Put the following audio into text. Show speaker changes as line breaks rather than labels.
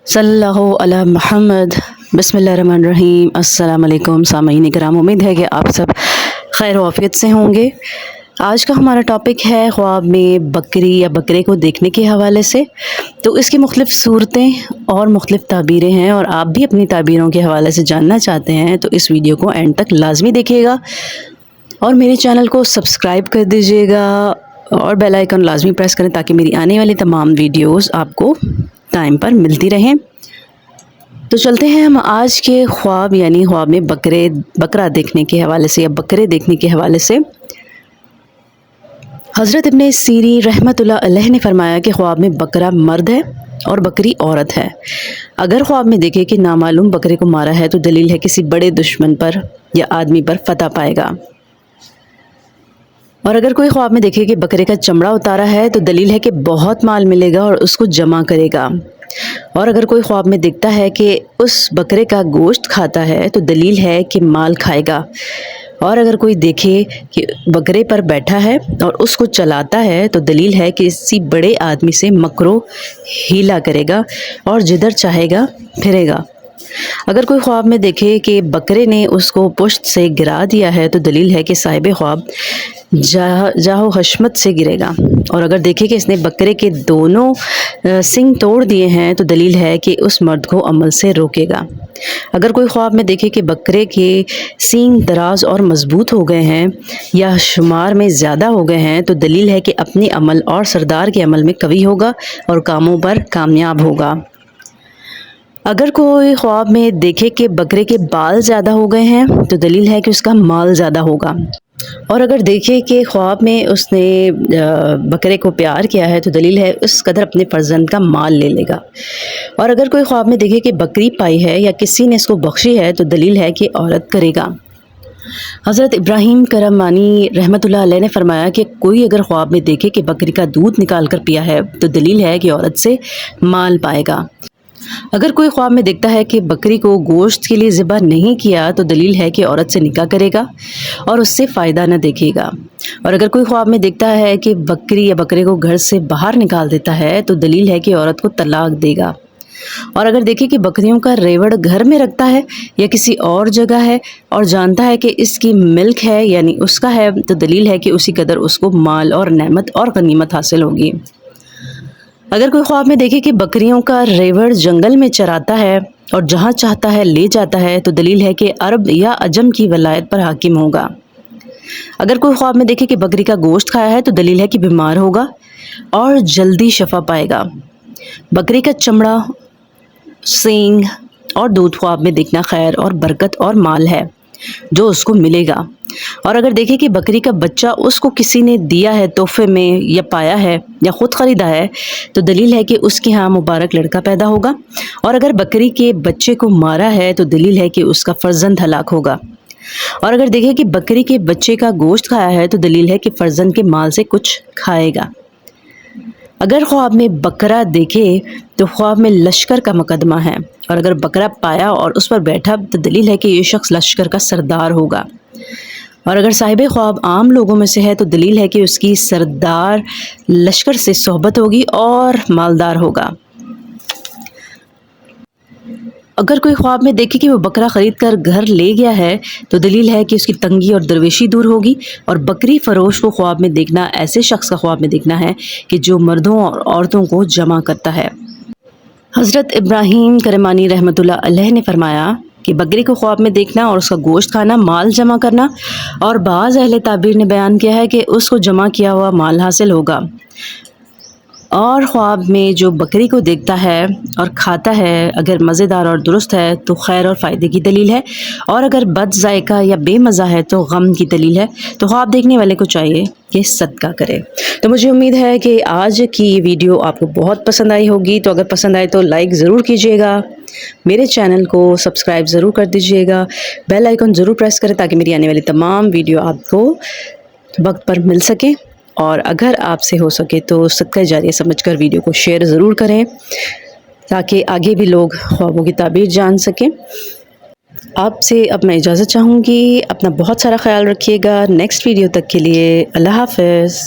صلی اللہ علی محمد۔ بسم اللہ الرحمن الرحیم۔ السلام علیکم سامعین کرام، امید ہے کہ آپ سب خیر و عافیت سے ہوں گے۔ آج کا ہمارا ٹاپک ہے خواب میں بکری یا بکرے کو دیکھنے کے حوالے سے۔ تو اس کی مختلف صورتیں اور مختلف تعبیریں ہیں، اور آپ بھی اپنی تعبیروں کے حوالے سے جاننا چاہتے ہیں تو اس ویڈیو کو اینڈ تک لازمی دیکھیے گا، اور میرے چینل کو سبسکرائب کر دیجیے گا اور بیل آئیکن لازمی پریس کریں تاکہ میری آنے والی تمام ویڈیوز آپ کو ٹائم پر ملتی رہیں۔ تو چلتے ہیں ہم آج کے خواب، یعنی خواب میں بکرا دیکھنے کے حوالے سے یا بکرے دیکھنے کے حوالے سے۔ حضرت ابن سیری رحمۃ اللہ علیہ نے فرمایا کہ خواب میں بکرا مرد ہے اور بکری عورت ہے۔ اگر خواب میں دیکھے کہ نامعلوم بکرے کو مارا ہے تو دلیل ہے کسی بڑے دشمن پر یا آدمی پر فتح پائے گا، اور اگر کوئی خواب میں دیکھے کہ بکرے کا چمڑا اتارا ہے تو دلیل ہے کہ بہت مال ملے گا اور اس کو جمع کرے گا، اور اگر کوئی خواب میں دیکھتا ہے کہ اس بکرے کا گوشت کھاتا ہے تو دلیل ہے کہ مال کھائے گا، اور اگر کوئی دیکھے کہ بکرے پر بیٹھا ہے اور اس کو چلاتا ہے تو دلیل ہے کہ کسی بڑے آدمی سے مکرو ہیلا کرے گا اور جدھر چاہے گا پھرے گا۔ اگر کوئی خواب میں دیکھے کہ بکرے نے اس کو پشت سے گرا دیا ہے تو دلیل ہے کہ صاحب خواب جاہو حشمت سے گرے گا، اور اگر دیکھے کہ اس نے بکرے کے دونوں سینگ توڑ دیے ہیں تو دلیل ہے کہ اس مرد کو عمل سے روکے گا۔ اگر کوئی خواب میں دیکھے کہ بکرے کے سینگ دراز اور مضبوط ہو گئے ہیں یا شمار میں زیادہ ہو گئے ہیں تو دلیل ہے کہ اپنے عمل اور سردار کے عمل میں قوی ہوگا اور کاموں پر کامیاب ہوگا۔ اگر کوئی خواب میں دیکھے کہ بکرے کے بال زیادہ ہو گئے ہیں تو دلیل ہے کہ اس کا مال زیادہ ہوگا، اور اگر دیکھے کہ خواب میں اس نے بکرے کو پیار کیا ہے تو دلیل ہے اس قدر اپنے فرزند کا مال لے لے گا، اور اگر کوئی خواب میں دیکھے کہ بکری پائی ہے یا کسی نے اس کو بخشی ہے تو دلیل ہے کہ عورت کرے گا۔ حضرت ابراہیم کرمانی رحمۃ اللہ علیہ نے فرمایا کہ کوئی اگر خواب میں دیکھے کہ بکری کا دودھ نکال کر پیا ہے تو دلیل ہے کہ عورت سے مال پائے گا۔ اگر کوئی خواب میں دیکھتا ہے کہ بکری کو گوشت کے لیے ذبح نہیں کیا تو دلیل ہے کہ عورت سے نکاح کرے گا اور اس سے فائدہ نہ دیکھے گا، اور اگر کوئی خواب میں دیکھتا ہے کہ بکری یا بکرے کو گھر سے باہر نکال دیتا ہے تو دلیل ہے کہ عورت کو طلاق دے گا، اور اگر دیکھے کہ بکریوں کا ریوڑ گھر میں رکھتا ہے یا کسی اور جگہ ہے اور جانتا ہے کہ اس کی ملک ہے یعنی اس کا ہے تو دلیل ہے کہ اسی قدر اس کو مال اور نعمت اور غنیمت حاصل ہوگی۔ اگر کوئی خواب میں دیکھے کہ بکریوں کا ریوڑ جنگل میں چراتا ہے اور جہاں چاہتا ہے لے جاتا ہے تو دلیل ہے کہ عرب یا عجم کی ولایت پر حاکم ہوگا۔ اگر کوئی خواب میں دیکھے کہ بکری کا گوشت کھایا ہے تو دلیل ہے کہ بیمار ہوگا اور جلدی شفا پائے گا۔ بکری کا چمڑا، سینگ اور دودھ خواب میں دیکھنا خیر اور برکت اور مال ہے جو اس کو ملے گا، اور اگر دیکھے کہ بکری کا بچہ اس کو کسی نے دیا ہے تحفے میں یا پایا ہے یا خود خریدا ہے تو دلیل ہے کہ اس کے ہاں مبارک لڑکا پیدا ہوگا، اور اگر بکری کے بچے کو مارا ہے تو دلیل ہے کہ اس کا فرزند ہلاک ہوگا، اور اگر دیکھے کہ بکری کے بچے کا گوشت کھایا ہے تو دلیل ہے کہ فرزند کے مال سے کچھ کھائے گا۔ اگر خواب میں بکرا دیکھے تو خواب میں لشکر کا مقدمہ ہے، اور اگر بکرا پایا اور اس پر بیٹھا تو دلیل ہے کہ یہ شخص لشکر کا سردار ہوگا، اور اگر صاحب خواب عام لوگوں میں سے ہے تو دلیل ہے کہ اس کی سردار لشکر سے صحبت ہوگی اور مالدار ہوگا۔ اگر کوئی خواب میں دیکھے کہ وہ بکرا خرید کر گھر لے گیا ہے تو دلیل ہے کہ اس کی تنگی اور درویشی دور ہوگی، اور بکری فروش کو خواب میں دیکھنا ایسے شخص کا خواب میں دیکھنا ہے کہ جو مردوں اور عورتوں کو جمع کرتا ہے۔ حضرت ابراہیم کرمانی رحمۃ اللہ علیہ نے فرمایا کہ بکری کو خواب میں دیکھنا اور اس کا گوشت کھانا مال جمع کرنا، اور بعض اہل تعبیر نے بیان کیا ہے کہ اس کو جمع کیا ہوا مال حاصل ہوگا، اور خواب میں جو بکری کو دیکھتا ہے اور کھاتا ہے اگر مزیدار اور درست ہے تو خیر اور فائدے کی دلیل ہے، اور اگر بد ذائقہ یا بے مزہ ہے تو غم کی دلیل ہے، تو خواب دیکھنے والے کو چاہیے کہ صدقہ کرے۔ تو مجھے امید ہے کہ آج کی یہ ویڈیو آپ کو بہت پسند آئی ہوگی، تو اگر پسند آئے تو لائک ضرور کیجیے گا، میرے چینل کو سبسکرائب ضرور کر دیجیے گا، بیل آئیکن ضرور پریس کریں تاکہ میری آنے والی تمام ویڈیو آپ کو وقت پر مل سکیں، اور اگر آپ سے ہو سکے تو صدقہ جاریہ سمجھ کر ویڈیو کو شیئر ضرور کریں تاکہ آگے بھی لوگ خوابوں کی تعبیر جان سکیں۔ آپ سے اب میں اجازت چاہوں گی، اپنا بہت سارا خیال رکھیے گا۔ نیکسٹ ویڈیو تک کے لیے اللہ حافظ۔